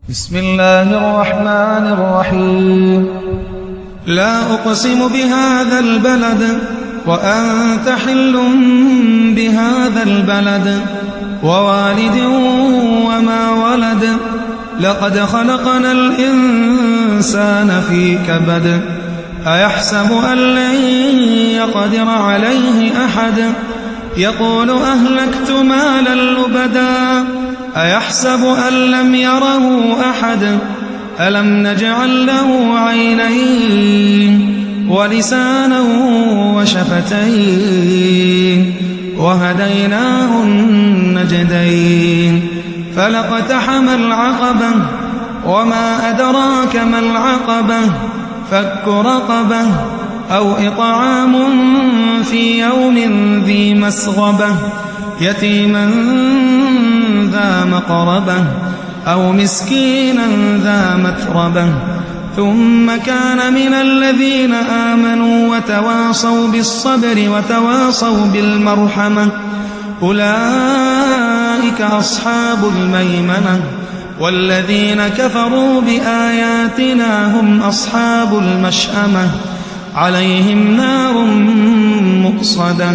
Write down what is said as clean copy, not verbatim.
بسم الله الرحمن الرحيم. لا أقسم بهذا البلد وأنت حل بهذا البلد ووالد وما ولد لقد خلقنا الإنسان في كبد أيحسب أن لن يقدر عليه أحد يقول أهلكت مالا لبدا أيحسب أن لم يره أحد ألم نجعل له عينين ولسانا وشفتين وهديناه النجدين فلاقتحم العقبة وما أدراك ما العقبة فك رقبة أو إطعام في يوم ذي مسغبة يتيما ذا مقربة أو مسكينا ذا متربة ثم كان من الذين آمنوا وتواصوا بالصبر وتواصوا بالمرحمة أولئك أصحاب الميمنة والذين كفروا بآياتنا هم أصحاب المشأمة عليهم نار مؤصدة